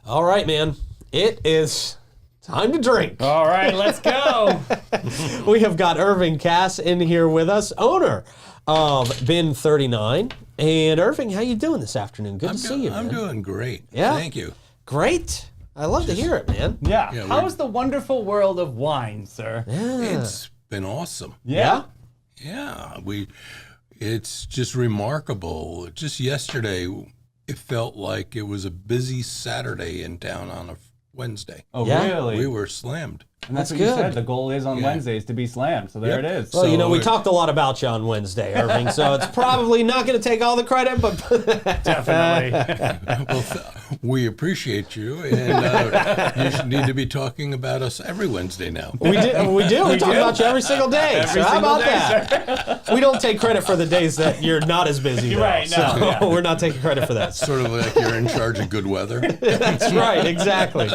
All right, man. It is time to drink. All right, let's go. We have got Irving Kass in here with us, owner of Bin39. And Irving, how you doing this afternoon? Good to see you, man. I'm doing great. Yeah? Thank you. Great. I love to hear it, man. Yeah. How's the wonderful world of wine, sir? Yeah. It's been awesome. Yeah? Yeah, it's just remarkable. Just yesterday, it felt like it was a busy Saturday in town on a Wednesday. Oh, Yeah. really? We were slammed. And that's That's what you good. said. The goal is on Wednesdays to be slammed. So there Yep. it is. Well, you know, we So- talked a lot about you on Wednesday, Irving, so it's probably not going to take all the credit, but Definitely. Well, we appreciate you, and you should need to be talking about us every Wednesday now. we do. We talk about you every single day. Every so how single about day, that? We don't take credit for the days that you're not as busy, though, Right, no, so yeah. we're not taking credit for that. Sort of like you're in charge of good weather. That's right, exactly.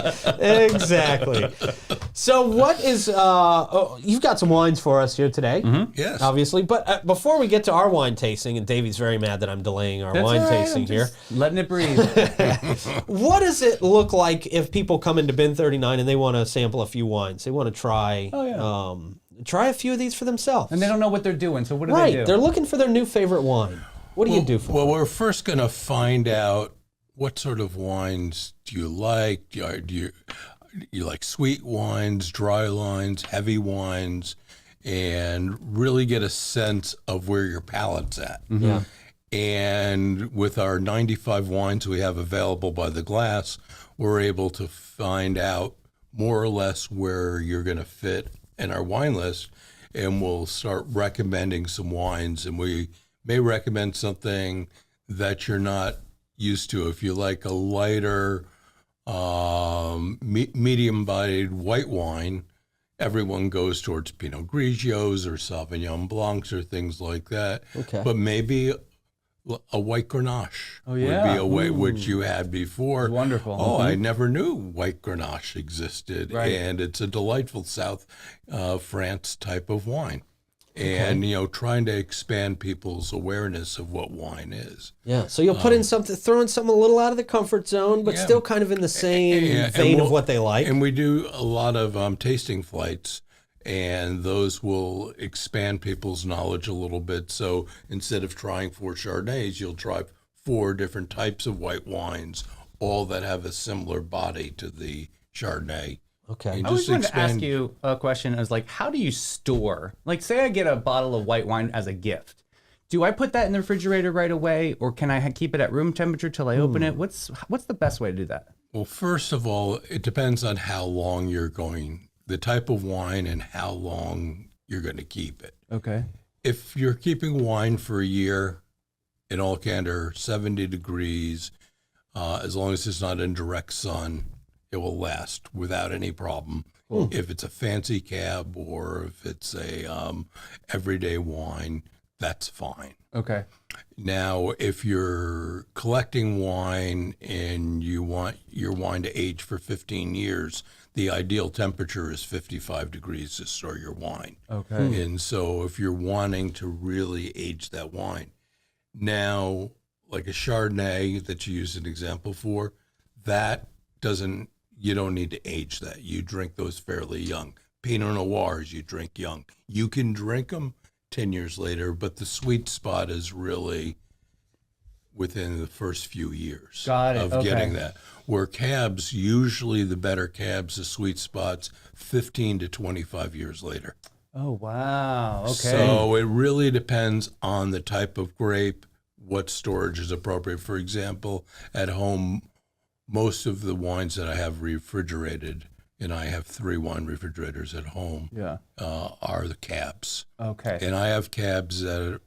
So what is, you've got some wines for us here today, Yes. obviously, but before we get to our wine tasting, and Davey's very mad that I'm delaying our That's wine all right, tasting I'm here, just letting it breathe. what does it look like if people come into Bin39 and they want to sample a few wines? They want to try, try a few of these for themselves. And they don't know what they're doing, so what do right, they do? they're looking for their new favorite wine. What do you do for Well, them? we're first going to find out what sort of wines do you like. Do you like sweet wines, dry wines, heavy wines, and really get a sense of where your palate's at. Yeah. And with our 95 wines we have available by the glass, we're able to find out more or less where you're going to fit in our wine list, and we'll start recommending some wines, and we may recommend something that you're not used to. If you like a lighter, medium-bodied white wine, everyone goes towards Pinot Grigios or Sauvignon Blancs or things like that. Okay. But maybe a white Grenache would yeah. be a way, which you had before. Wonderful. Oh, I never knew white Grenache existed. Right. And it's a delightful South France type of wine. And, trying to expand people's awareness of what wine is. Yeah, so you'll put in something, throw in something a little out of the comfort zone, but Yeah. still kind of in the same And vein of we'll- what they like. And we do a lot of tasting flights, and those will expand people's knowledge a little bit. So instead of trying 4 Chardonnays, you'll try 4 different types of white wines, all that have a similar body to the Chardonnay. Okay. And I was just going to ask expand. you a question. I was like, how do you store? Like, say I get a bottle of white wine as a gift. Do I put that in the refrigerator right away, or can I keep it at room temperature till I open it? What's the best way to do that? Well, first of all, it depends on how long you're going, the type of wine and how long you're going to keep it. Okay. If you're keeping wine for a year, in all candor, 70 degrees, as long as it's not in direct sun, it will last without any problem. If it's a fancy cab or if it's a everyday wine, that's fine. Okay. Now, if you're collecting wine and you want your wine to age for 15 years, the ideal temperature is 55 degrees to store your wine. Okay. And so if you're wanting to really age that wine, now, like a Chardonnay that you used an example for, you don't need to age that. You drink those fairly young. Pinot Noirs, you drink young. You can drink them 10 years later, but the sweet spot is really within the first few years Got it. of getting that. Where cabs, usually the better cabs, the sweet spots, 15 to 25 years later. Oh, wow. Okay. So it really depends on the type of grape, what storage is appropriate. For example, at home, most of the wines that I have refrigerated, and I have 3 wine refrigerators at home, Yeah. are the cabs. Okay. And I have cabs that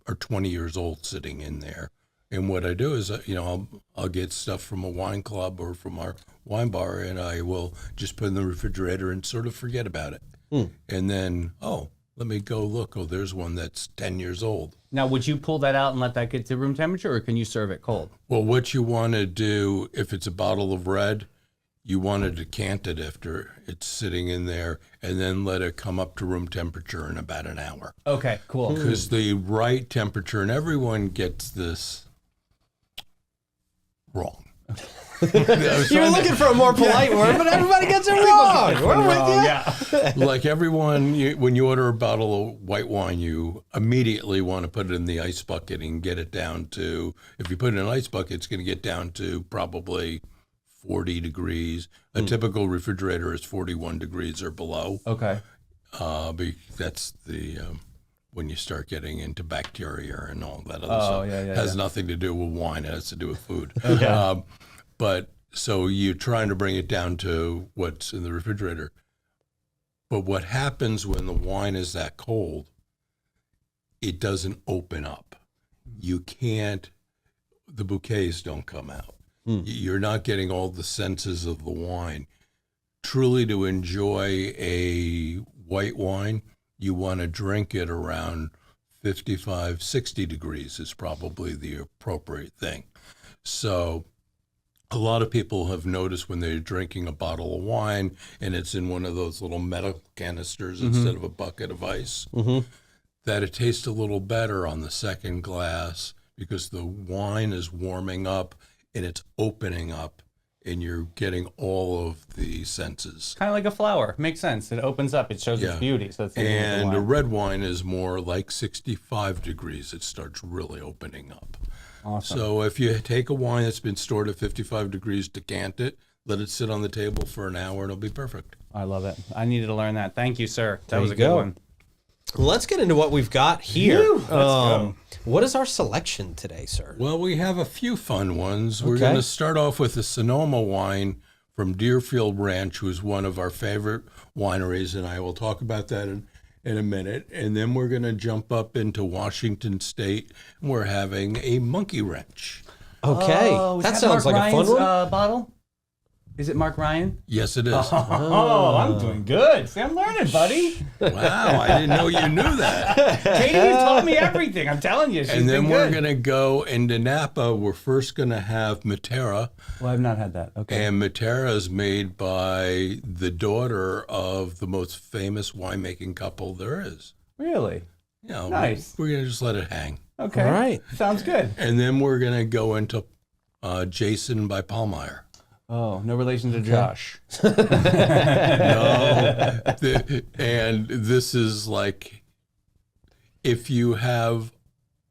are 20 years old sitting in there. And what I do is, I'll get stuff from a wine club or from our wine bar, and I will just put it in the refrigerator and sort of forget about it. And then, let me go look. Oh, there's one that's 10 years old. Now, would you pull that out and let that get to room temperature, or can you serve it cold? Well, what you want to do, if it's a bottle of red, you want to decant it after it's sitting in there and then let it come up to room temperature in about an hour. Okay, cool. Because the right temperature, and everyone gets this wrong. You're looking for a more polite word, but everybody gets it wrong. We're with you. Yeah. Like everyone, when you order a bottle of white wine, you immediately want to put it in the ice bucket and get it down to, if you put it in an ice bucket, it's going to get down to probably 40 degrees. A typical refrigerator is 41 degrees or below. Okay. That's the when you start getting into bacteria and all that other stuff. It has nothing to do with wine. It has to do with food. Okay. But so you're trying to bring it down to what's in the refrigerator. But what happens when the wine is that cold, it doesn't open up. You can't, the bouquets don't come out. You're not getting all the senses of the wine. Truly, to enjoy a white wine, you want to drink it around 55, 60 degrees is probably the appropriate thing. So a lot of people have noticed when they're drinking a bottle of wine and it's in one of those little metal canisters instead of a bucket of ice, that it tastes a little better on the second glass because the wine is warming up and it's opening up and you're getting all of the senses. Kind of like a flower. Makes sense. It opens up. It shows its beauty. So it's and a red wine is more like 65 degrees. It starts really opening up. Awesome. So if you take a wine that's been stored at 55 degrees, decant it, let it sit on the table for an hour, and it'll be perfect. I love it. I needed to learn that. Thank you, sir. That There was you a good go. one. Let's get into what we've got here. Let's go. What is our selection today, sir? Well, we have a few fun ones. We're Okay. going to start off with the Sonoma wine from Deerfield Ranch, who's one of our favorite wineries, and I will talk about that in a minute. And then we're going to jump up into Washington State, and we're having a Monkey Wrench. Okay. Oh, is that sounds Mark like Ryan's, a fun one. Bottle? Is it Mark Ryan? Yes, it is. Oh, I'm doing good. See, I'm learning, buddy. Wow, I didn't know you knew that. Katie taught me everything. I'm telling you. She's And then been we're good. going to go into Napa. We're first going to have Matera. Well, I've not had that. Okay. And Matera is made by the daughter of the most famous winemaking couple there is. Really? You know, Nice. We're going to just let it hang. Okay. All right. Sounds good. And then we're going to go into Jason by Pallmeyer. Oh, no relation to Josh. No. And this is like, if you have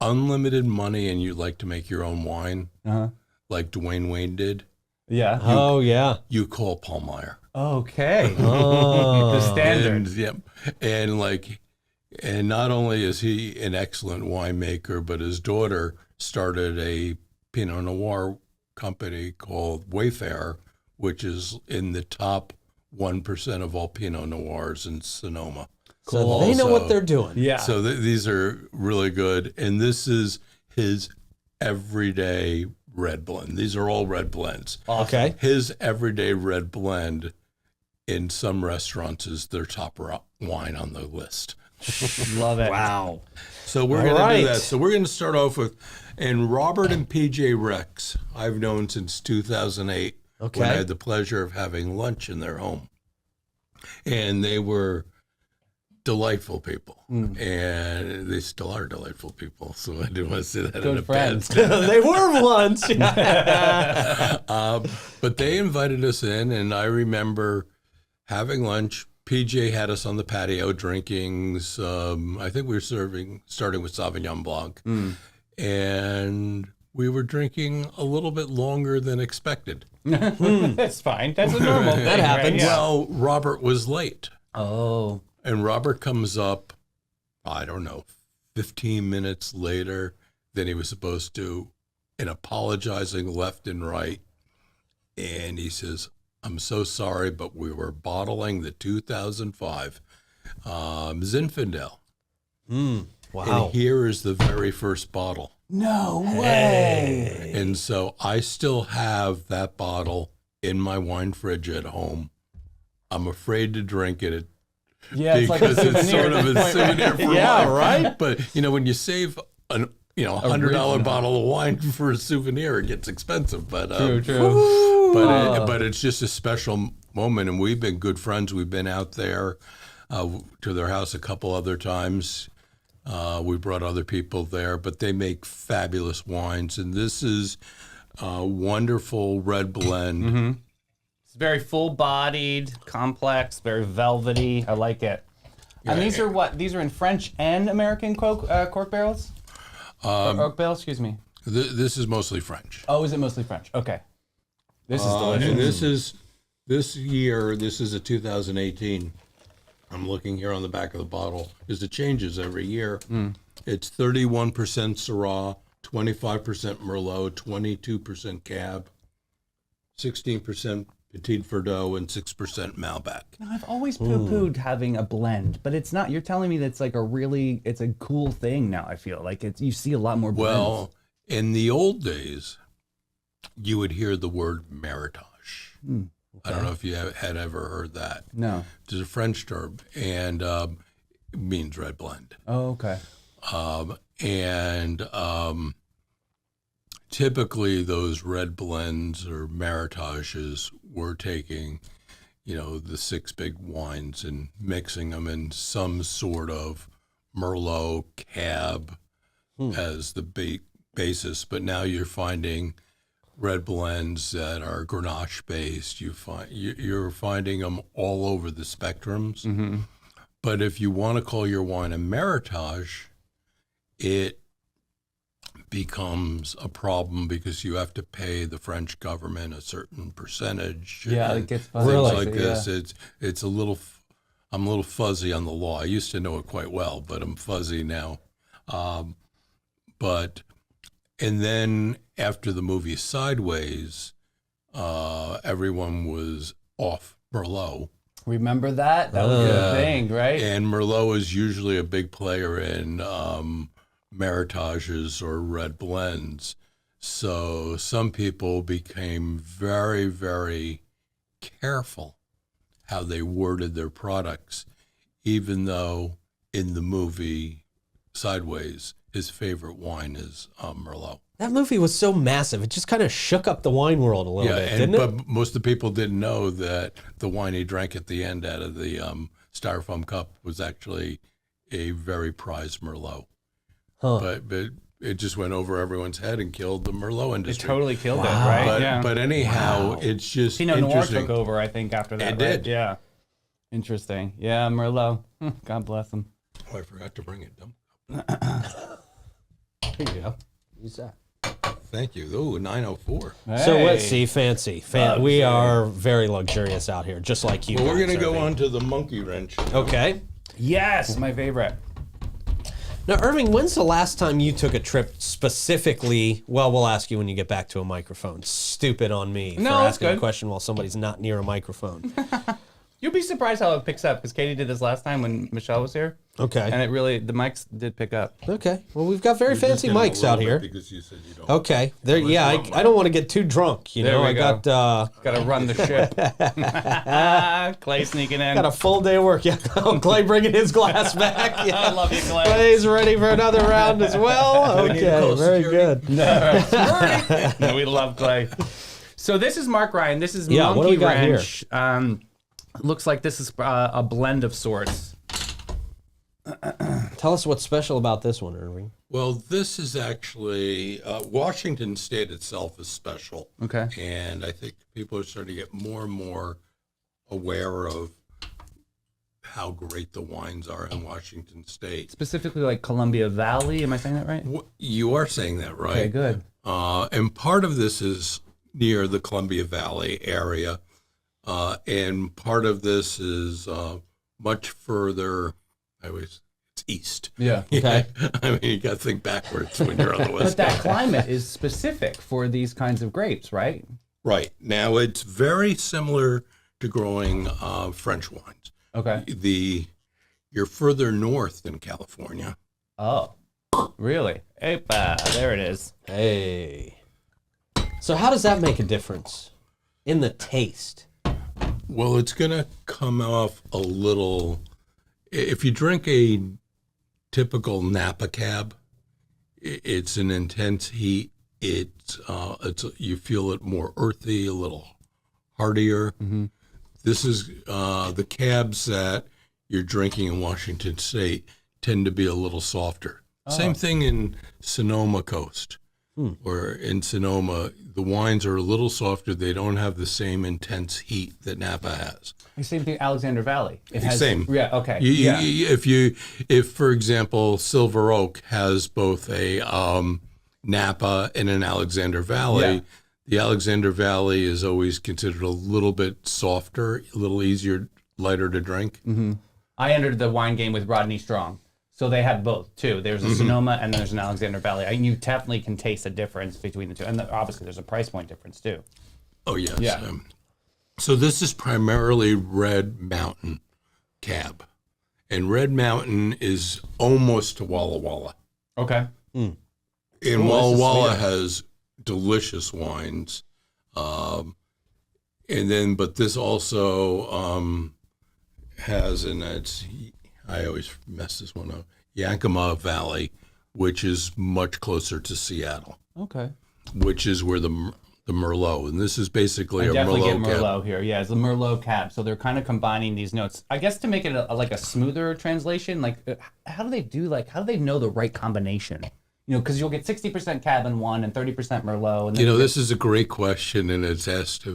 unlimited money and you like to make your own wine, like Dwayne Wayne did, Yeah. Oh, yeah. you call Pallmeyer. Okay. Oh. The standard. And, yep. And not only is he an excellent winemaker, but his daughter started a Pinot Noir company called Wayfarer, which is in the top 1% of all Pinot Noirs in Sonoma. So they know what they're doing. Yeah. So these are really good. And this is his everyday red blend. These are all red blends. Okay. His everyday red blend in some restaurants is their top wine on the list. Love it. Wow. So we're All going to right. do that. So we're going to start off with, and Robert and PJ Rex, I've known since 2008 Okay. when I had the pleasure of having lunch in their home. And they were delightful people. And they still are delightful people. So I didn't want to say that in Good a friends. bad They were once. But they invited us in, and I remember having lunch. PJ had us on the patio drinking I think we were starting with Sauvignon Blanc. And we were drinking a little bit longer than expected. That's fine. That's a normal thing. That happens. Right? Yeah. Well, Robert was late. Oh. And Robert comes up, I don't know, 15 minutes later than he was supposed to, and apologizing left and right. And he says, I'm so sorry, but we were bottling the 2005 Zinfandel. Wow. And here is the very first bottle. No way. And so I still have that bottle in my wine fridge at home. I'm afraid to drink it Yeah, it's like a because it's souvenir sort of at a this point, right? souvenir for Yeah, life. right? But, when you save $100 Original. bottle of wine for a souvenir, it gets expensive. But True. but it's just a special moment, and we've been good friends. We've been out there to their house a couple other times. We brought other people there, but they make fabulous wines, and this is Wonderful red blend. Mm-hmm. It's very full-bodied, complex, very velvety. I like it. And these are what? These are in French and American cork barrels? Or oak barrels, excuse me. This is mostly French. Oh, is it mostly French? Okay. This is delicious. And this is a 2018. I'm looking here on the back of the bottle, because it changes every year. It's 31% Syrah, 25% Merlot, 22% Cab, 16% Petit Verdot, and 6% Malbec. Now, I've always poo-pooed having a blend, but it's not. You're telling me that's like it's a cool thing now, I feel. Like you see a lot more blends. Well, in the old days, you would hear the word Meritage. Okay. I don't know if you had ever heard that. No. It's a French term, and it means red blend. Oh, okay. Typically those red blends or Meritages were taking, the 6 big wines and mixing them in some sort of Merlot Cab as the basis. But now you're finding red blends that are Grenache based. You're finding them all over the spectrums. Mm-hmm. But if you want to call your wine a Meritage, it becomes a problem because you have to pay the French government a certain percentage. Yeah, it gets fuzzy. Things like this. Yeah. It's a little. I'm a little fuzzy on the law. I used to know it quite well, but I'm fuzzy now. And then after the movie Sideways, everyone was off Merlot. Remember that? That was the thing, right? And Merlot is usually a big player in Meritages or red blends. So some people became very, very careful how they worded their products, even though in the movie Sideways, his favorite wine is Merlot. That movie was so massive. It just kind of shook up the wine world a little bit, didn't it? But most of the people didn't know that the wine he drank at the end out of the styrofoam cup was actually a very prized Merlot. Huh. But it just went over everyone's head and killed the Merlot industry. It totally killed it, right? But anyhow, it's just Pinot Noir took over, I think, after that. It did. Yeah. Interesting. Yeah, Merlot. God bless him. Oh, I forgot to bring it. Here you go. Use that. Thank you. Ooh, 904. Hey. So let's see, fancy. We are very luxurious out here, just like you. Well, we're going to go Irving. on to the monkey wrench. Okay. Yes, my favorite. Now, Irving, when's the last time you took a trip specifically? Well, we'll ask you when you get back to a microphone. Stupid on me for asking a question while somebody's not near a microphone. You'll be surprised how it picks up, because Katie did this last time when Michelle was here. Okay. And the mics did pick up. Okay. Well, we've got very fancy mics out here. Because you said you don't. Okay. There. Yeah, I don't want to get too drunk. There we go. Got to run the ship. Clay sneaking in. got a full day of work. Yeah. Clay bringing his glass back. Yeah. I love you, Clay. Clay's ready for another round as well. Okay. Very good. No, we love Clay. So this is Mark Ryan. This is what do we Monkey got Wrench. Looks like this is a blend of sorts. Tell us what's special about this one, Irving. Well, this is actually, Washington State itself is special. Okay. And I think people are starting to get more and more aware of how great the wines are in Washington State. Specifically like Columbia Valley. Am I saying that right? You are saying that right. Okay, good. And part of this is near the Columbia Valley area. And part of this is much further, it's east. Yeah. Okay. I mean, you got to think backwards when you're on the west. But that climate is specific for these kinds of grapes, right? Right. Now, it's very similar to growing French wines. Okay. You're further north than California. Oh, really? Epa, there it is. Hey. So how does that make a difference in the taste? Well, it's going to come off a little. If you drink a typical Napa Cab, it's an intense heat. It's you feel it more earthy, a little heartier. Mm-hmm. This is the cabs that you're drinking in Washington State tend to be a little softer. Oh. Same thing in Sonoma Coast. Or in Sonoma, the wines are a little softer. They don't have the same intense heat that Napa has. The same thing, Alexander Valley. Same. Yeah. Okay. If for example, Silver Oak has both a Napa and an Alexander Valley. The Alexander Valley is always considered a little bit softer, a little easier, lighter to drink. Mm-hmm. I entered the wine game with Rodney Strong. So they have both, too. There's a Sonoma and then there's an Alexander Valley. You definitely can taste the difference between the two. And obviously there's a price point difference, too. Oh, yes. Yeah. So this is primarily Red Mountain Cab. And Red Mountain is almost to Walla Walla. Okay. And Walla Walla has delicious wines. But this also has, and I always mess this one up, Yakima Valley, which is much closer to Seattle. Okay. Which is where the Merlot, and this is basically a definitely Merlot get Merlot cab. here. Yeah, it's a Merlot cab. So they're kind of combining these notes. I guess to make it like a smoother translation, like how do they know the right combination? Because you'll get 60% cab in one and 30% Merlot. And then This is a great question, and it's asked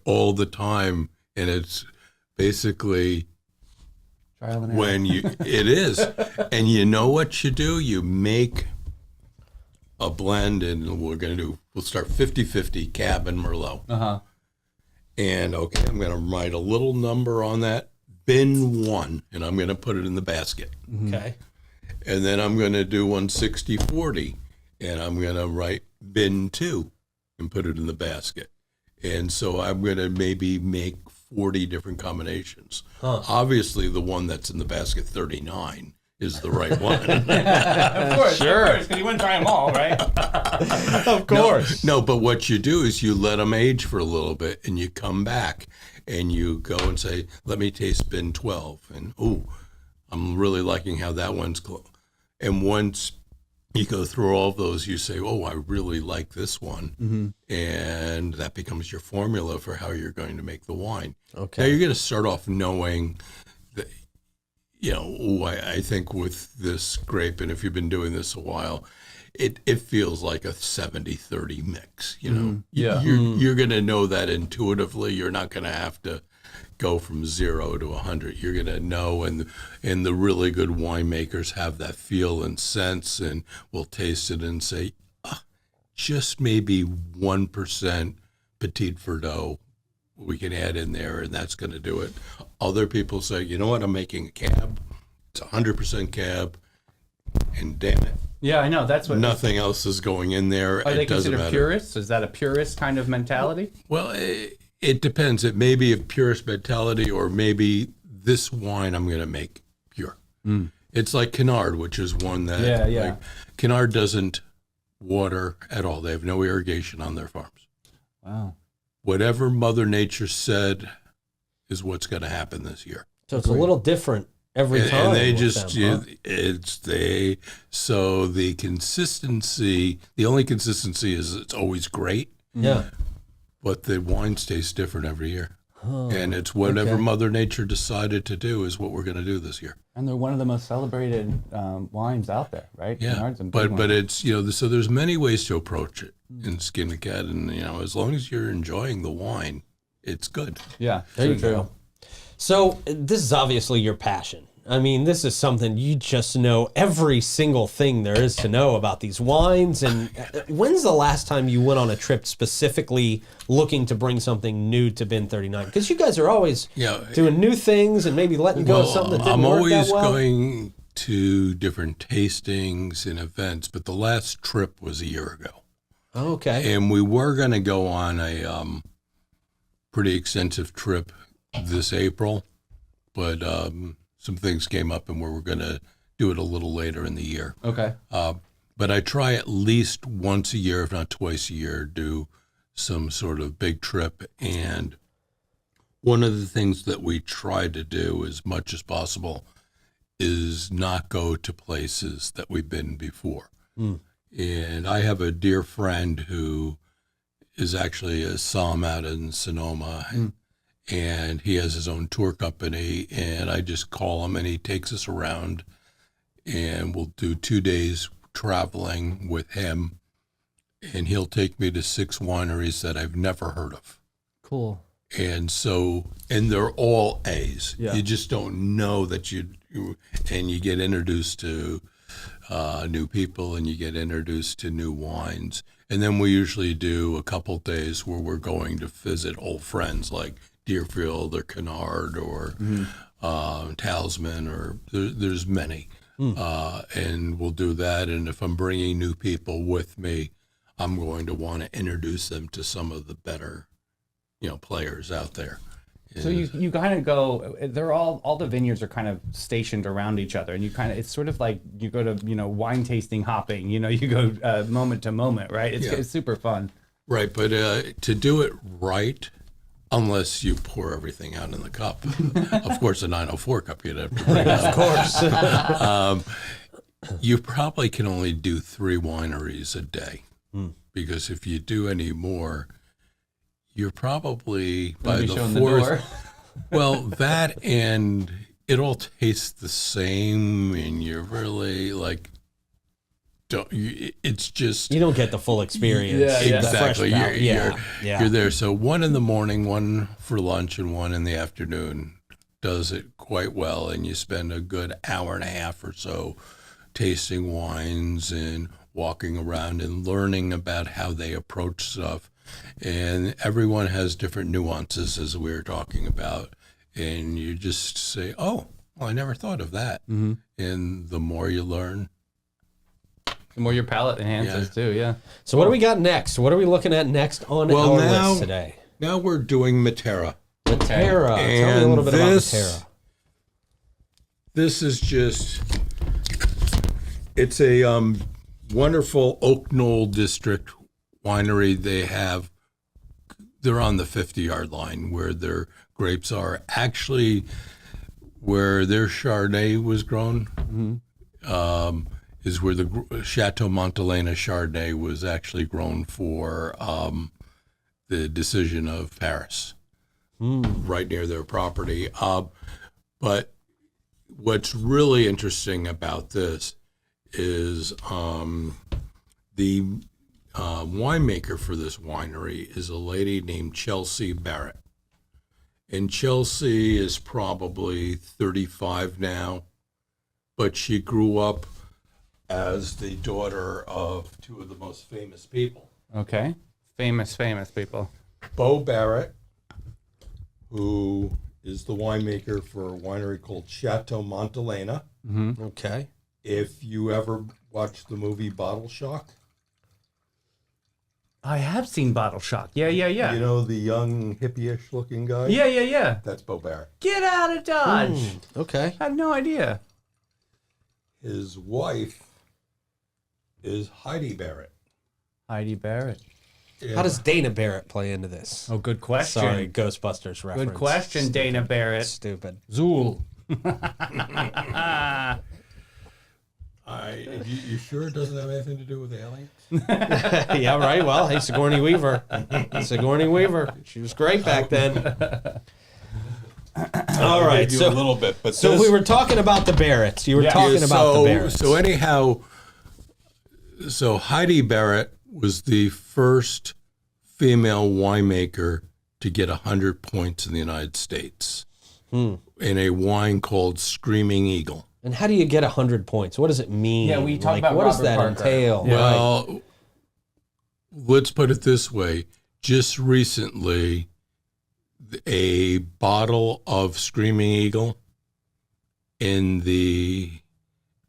all the time, and it's basically trial and error. it is, and you know what you do? You make a blend, and we'll start 50-50 cab and Merlot. And okay, I'm going to write a little number on that, bin 1, and I'm going to put it in the basket. Okay. And then I'm going to do 160-40, and I'm going to write bin 2 and put it in the basket. And so I'm going to maybe make 40 different combinations. Obviously, the one that's in the basket, 39, is the right one. Of course, because you wouldn't try them all, right? Of course. No, but what you do is you let them age for a little bit, and you come back, and you go and say, let me taste bin 12. And, I'm really liking how that one's close. And once you go through all of those, you say, I really like this one. And that becomes your formula for how you're going to make the wine. Okay. Now, you're going to start off knowing that, I think with this grape, and if you've been doing this a while, it feels like a 70-30 mix. You're going to know that intuitively. You're not going to have to go from 0 to 100. You're going to know, and the really good winemakers have that feel and sense, and will taste it and say, just maybe 1% Petit Verdot we can add in there, and that's going to do it. Other people say, you know what, I'm making a cab. It's 100% cab, and damn it. Yeah, I know. That's what. Nothing else is going in there. Are they it doesn't considered matter. purists? Is that a purist kind of mentality? Well, it depends. It may be a purist mentality, or maybe this wine I'm going to make pure. It's like Canard, which is one that like, Canard doesn't water at all. They have no irrigation on their farms. Wow. Whatever Mother Nature said is what's going to happen this year. So it's a little different every time. And they with just, them, huh? so the consistency, the only consistency is it's always great. Yeah. But the wines taste different every year. And it's whatever Mother Nature decided to do is what we're going to do this year. And they're one of the most celebrated wines out there, right? Yeah, Canard's a big but one. it's, so there's many ways to approach it in Skin the Cat. And, as long as you're enjoying the wine, it's good. Yeah, There you go. So this is obviously your passion. I mean, this is something you just know every single thing there is to know about these wines. And when's the last time you went on a trip specifically looking to bring something new to Bin39? Because you guys are always doing new things and maybe letting go of something that didn't I'm work always that well. going to different tastings and events, but the last trip was a year ago. Oh, okay. And we were going to go on a pretty extensive trip this April, but some things came up and we were going to do it a little later in the year. Okay. But I try at least once a year, if not twice a year, do some sort of big trip. And one of the things that we try to do as much as possible is not go to places that we've been before. And I have a dear friend who is actually a somm out in Sonoma, and he has his own tour company, and I just call him and he takes us around, and we'll do 2 days traveling with him and he'll take me to 6 wineries that I've never heard of. Cool. And they're all A's. Yeah. You just don't know that and you get introduced to new people, and you get introduced to new wines. And then we usually do a couple days where we're going to visit old friends like Deerfield or Kennard or Talisman, or there's many. And we'll do that. And if I'm bringing new people with me, I'm going to want to introduce them to some of the better, players out there. So you kind of go, they're all the vineyards are kind of stationed around each other, and it's sort of like you go to, wine tasting hopping, you go moment to moment, right? It's super fun. Right, but to do it right, unless you pour everything out in the cup, of course, a 904 cup you'd have to bring out. Of course. You probably can only do 3 wineries a day, because if you do any more, you're probably by the 4th. Well, that, and it all tastes the same, and you're really it's just, You don't get the full experience. Yeah. exactly. Yeah. You're there. So 1 in the morning, 1 for lunch, and 1 in the afternoon does it quite well, and you spend a good hour and a half or so tasting wines and walking around and learning about how they approach stuff. And everyone has different nuances, as we were talking about. And you just say, oh, well, I never thought of that. Mm-hmm. And the more you learn, The more your palate enhances too, yeah. So what do we got next? What are we looking at next on our list today? Now we're doing Matera. Matera. And Tell me a little bit about Matera. This is just, it's a wonderful Oak Knoll District winery. They're on the 50-yard line where their grapes are. Actually, where their Chardonnay was grown, is where the Chateau Montelena Chardonnay was actually grown for the decision of Paris, right near their property. But what's really interesting about this is the winemaker for this winery is a lady named Chelsea Barrett. And Chelsea is probably 35 now, but she grew up as the daughter of 2 of the most famous people. Okay. Famous people. Bo Barrett, who is the winemaker for a winery called Chateau Montelena. Mm-hmm. Okay. If you ever watched the movie Bottle Shock, I have seen Bottle Shock. Yeah. you know the young hippie-ish looking guy? Yeah. That's Bo Barrett. Get out of Dodge. Okay. I had no idea. His wife is Heidi Barrett. Heidi Barrett. Yeah. How does Dana Barrett play into this? Oh, good question. Sorry, Ghostbusters reference. Good question, Dana Barrett. Stupid. Zool. You sure it doesn't have anything to do with aliens? Yeah, right. Well, hey, Sigourney Weaver. She was great back then. All right. So a little bit, but so we were talking about the Barretts. You were talking about the Barretts. So anyhow, so Heidi Barrett was the first female winemaker to get 100 points in the United States in a wine called Screaming Eagle. And how do you get 100 points? What does it mean? Yeah, we talked about what does Robert that Parker. entail? Yeah. Well, let's put it this way. Just recently, a bottle of Screaming Eagle in the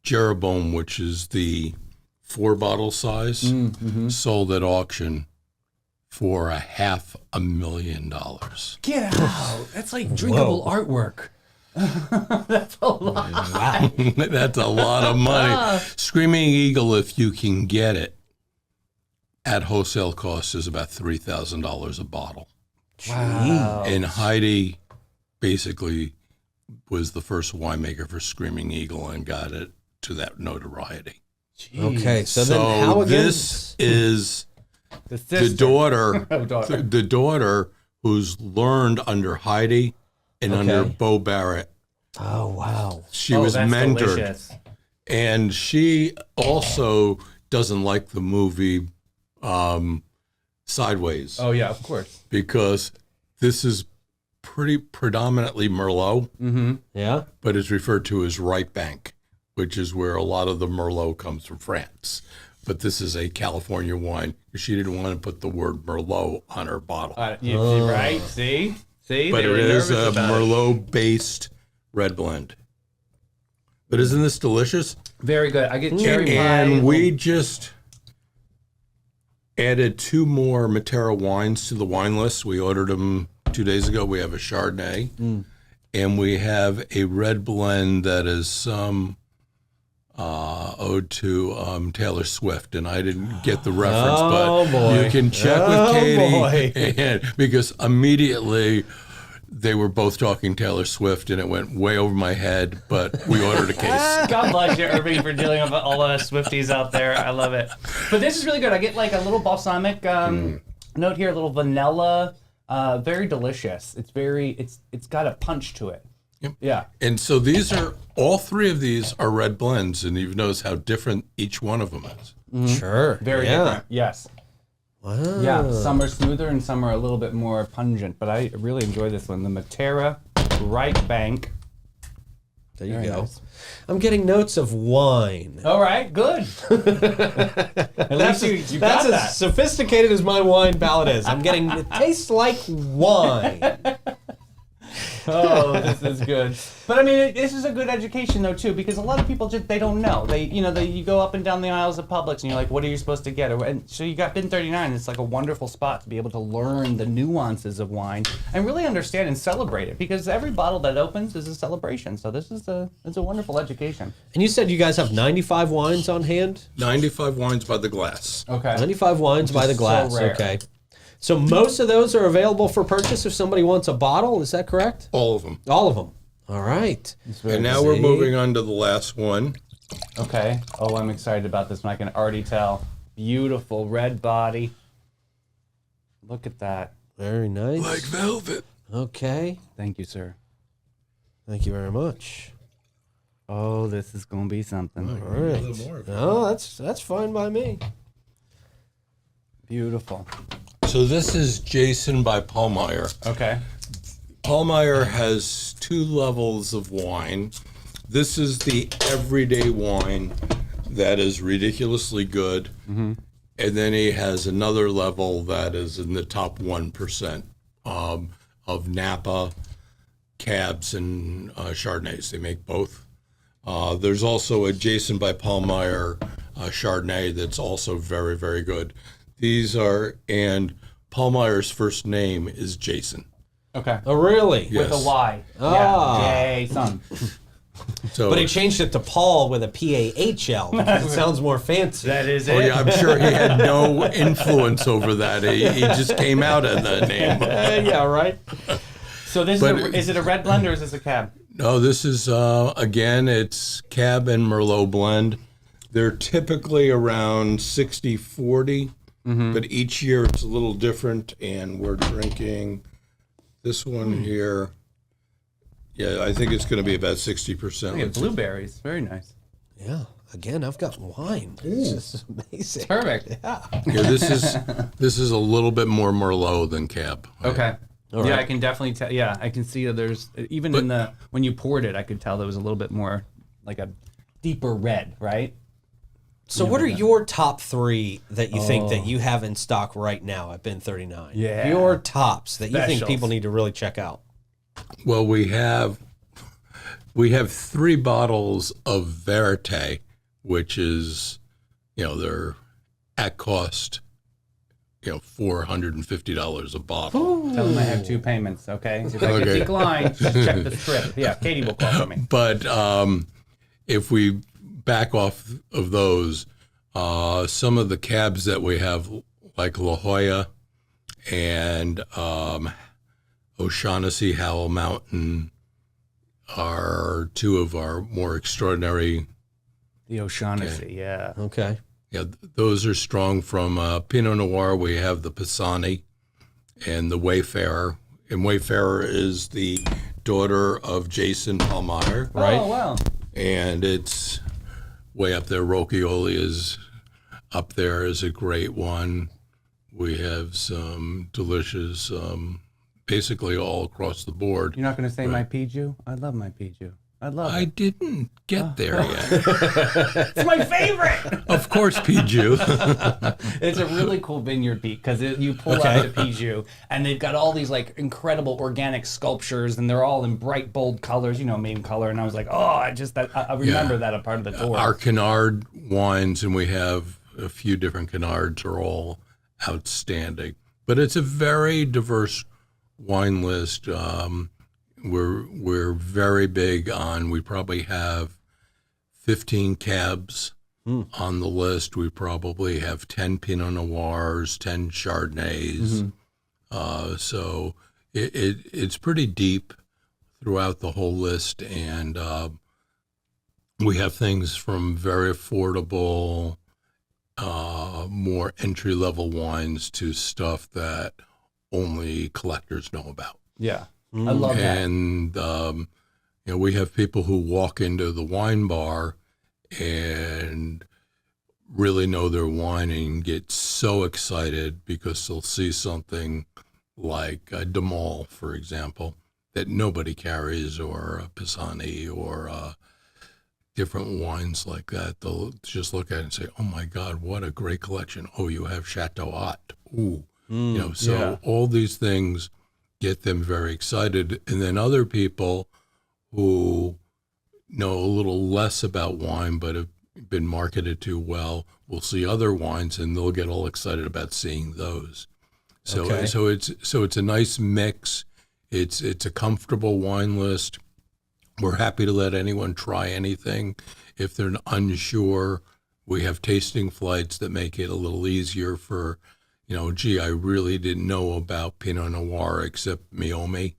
Jeroboam, which is the 4-bottle size, sold at auction for $500,000. Get out. That's like drinkable artwork. That's a lot. Wow. That's a lot of money. Screaming Eagle, if you can get it, at wholesale cost is about $3,000 a bottle. Wow. And Heidi basically was the first winemaker for Screaming Eagle and got it to that notoriety. Jeez. Okay, so then how again? This is The the daughter, daughter. the daughter who's learned under Heidi and under Bo Barrett. Oh, wow. She was that's mentored. delicious. And she also doesn't like the movie sideways Oh yeah, of course. because this is pretty predominantly Merlot, Yeah. but it's referred to as right bank, which is where a lot of the Merlot comes from France. But this is a California wine. She didn't want to put the word Merlot on her bottle. Right? See, But they were it is nervous a about it. Merlot-based red blend. But isn't this delicious? Very good. I get cherry pie. And we just added 2 more Matera wines to the wine list. We ordered them 2 days ago. We have a Chardonnay, and we have a red blend that is some ode to Taylor Swift. And I didn't get the reference, Oh, but boy. you can check with Oh, Katie. boy. And, because immediately they were both talking Taylor Swift, and it went way over my head, but we ordered a case. God bless you, Irving, for dealing with all the Swifties out there. I love it. But this is really good. I get like a little balsamic note here, a little vanilla. Very delicious. It's got a punch to it. Yep. Yeah. And so all 3 of these are red blends, and you've noticed how different each one of them is. Sure. Very different. Yes. Wow. Yeah. Some are smoother and some are a little bit more pungent, but I really enjoy this one. The Matera Right Bank. There you Very go. nice. I'm getting notes of wine. All right. Good. At least you got That's that. as sophisticated as my wine palate is. I'm getting it tastes like wine. Oh, this is good. But I mean, this is a good education though too, because a lot of people just they don't know. You go up and down the aisles of Publix and you're like, what are you supposed to get? And so you got Bin39. It's like a wonderful spot to be able to learn the nuances of wine and really understand and celebrate it, because every bottle that opens is a celebration. So it's a wonderful education. And you said you guys have 95 wines on hand? 95 wines by the glass. Okay. 95 wines by the so glass. rare. Okay. So most of those are available for purchase if somebody wants a bottle. Is that correct? All of them. All of them. All right. And now we're moving on to the last one. Okay. Oh, I'm excited about this one. I can already tell. Beautiful red body. Look at that. Very nice. Like velvet. Okay. Thank you, sir. Thank you very much. Oh, this is gonna be something. All right. No, that's fine by me. Beautiful. So this is Jason by Paulmeyer. Okay. Paulmeyer has 2 levels of wine. This is the everyday wine that is ridiculously good. And then he has another level that is in the top 1% of Napa, Cabs, and Chardonnays. They make both. There's also a Jason by Paulmeyer Chardonnay that's also very, very good. And Paulmeyer's first name is Jason. Okay. Oh, really? Yes. With a Y. Ah. Yeah. Jason. So, But he changed it to Paul with a P-A-H-L because it sounds more fancy. That is oh it. yeah, I'm sure he had no influence over that. He just came out of that name. Yeah, right? So this is it a red blend or is this a cab? No, this is, again, it's Cab and Merlot blend. They're typically around 60-40, but each year it's a little different, and we're drinking this one here. Yeah, I think it's going to be about 60%. Look at blueberries. Very nice. Yeah. Again, I've got wine. This is amazing. Perfect. Yeah, this is a little bit more Merlot than Cab. Okay. All Yeah, right. I can definitely tell. Yeah, I can see that there's even when you poured it, I could tell there was a little bit more like a deeper red, right? So what are your top 3 that you think that you have in stock right now at Bin39? Yeah. Your tops that you think Specials. people need to really check out. Well, we have 3 bottles of Verite, which is, they're at cost, $450 a bottle. Tell them I have 2 payments, okay? If I Okay. can decline, just check the script. Yeah, Katie will call for me. But if we back off of those, some of the cabs that we have, like La Jolla and O'Shaughnessy, Howell Mountain, are 2 of our more extraordinary. The O'Shaughnessy, yeah. Okay. Yeah, those are strong. From Pinot Noir, we have the Pisani and the Wayfarer. And Wayfarer is the daughter of Jason Paulmeyer, right? Oh, wow. And it's way up there. Rocchioli is up there, is a great one. We have some delicious, basically all across the board. You're not going to say my Piju? I love my Piju. I love I it. didn't get there yet. It's my favorite. Of course, Piju. It's a really cool vineyard beat because you pull up to Piju and they've got all these like incredible organic sculptures and they're all in bright, bold colors, main color. And I was like, oh, I remember that a part of the tour. Our Canard wines, and we have a few different Canards, are all outstanding. But it's a very diverse wine list. We're very big on, we probably have 15 cabs on the list. We probably have 10 Pinot Noirs, 10 Chardonnays. So it's pretty deep throughout the whole list. And we have things from very affordable, more entry-level wines to stuff that only collectors know about. Yeah. I love that. And, we have people who walk into the wine bar and really know their wine and get so excited because they'll see something like a De Mal, for example, that nobody carries, or a Pisani, or different wines like that. They'll just look at it and say, oh, my God, what a great collection. Oh, you have Chateau Haut. Ooh. All these things get them very excited. And then other people who know a little less about wine but have been marketed to well will see other wines and they'll get all excited about seeing those. So it's a nice mix. It's a comfortable wine list. We're happy to let anyone try anything. If they're unsure, we have tasting flights that make it a little easier for, I really didn't know about Pinot Noir except Meiomi,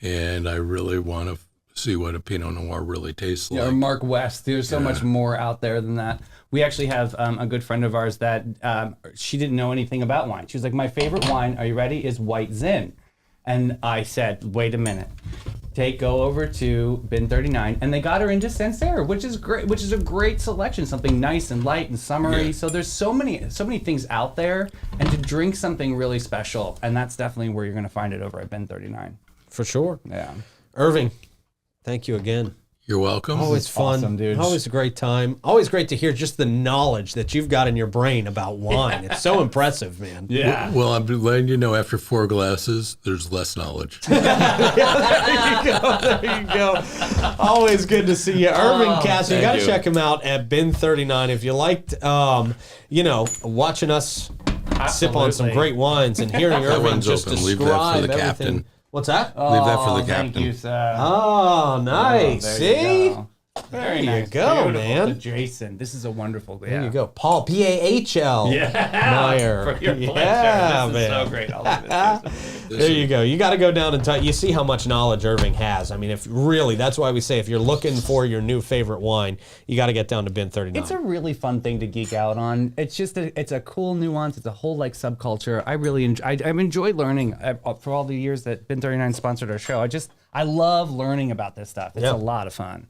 and I really want to see what a Pinot Noir really tastes like. Or Mark West. There's so much more out there than that. We actually have a good friend of ours that she didn't know anything about wine. She was like, my favorite wine, are you ready, is White Zin. And I said, wait a minute. Go over to Bin39, and they got her into Sancerre, which is great, which is a great selection, something nice and light and summery. Yeah. So there's so many things out there, and to drink something really special, and that's definitely where you're going to find it over at Bin39. For sure. Yeah. Irving, thank you again. You're welcome. Always fun. Awesome, dude. Always a great time. Always great to hear just the knowledge that you've got in your brain about wine. It's so impressive, man. Yeah. Well, I'm letting you know, after 4 glasses, there's less knowledge. There you go. Always good to see you. Irving Kass, you got to check him out at Bin39. If you liked, watching us sip on some great wines and hearing Irving one's just open. describe Leave that for the everything. captain. What's that? Leave that for the Thank captain. you, sir. Oh, nice. There See? you go. Very you nice. go, Beautiful. man. To Jason, this is a wonderful. There you go. Paul, P-A-H-L. Meyer. For your pleasure. Yeah, This is man. so great. I love it, Jason. There you go. You got to go down and you see how much knowledge Irving has. I mean, that's why we say if you're looking for your new favorite wine, you got to get down to Bin39. It's a really fun thing to geek out on. It's just it's a cool nuance. It's a whole subculture. I really I've enjoyed learning for all the years that Bin39 sponsored our show. I love learning about this stuff. It's a lot of fun.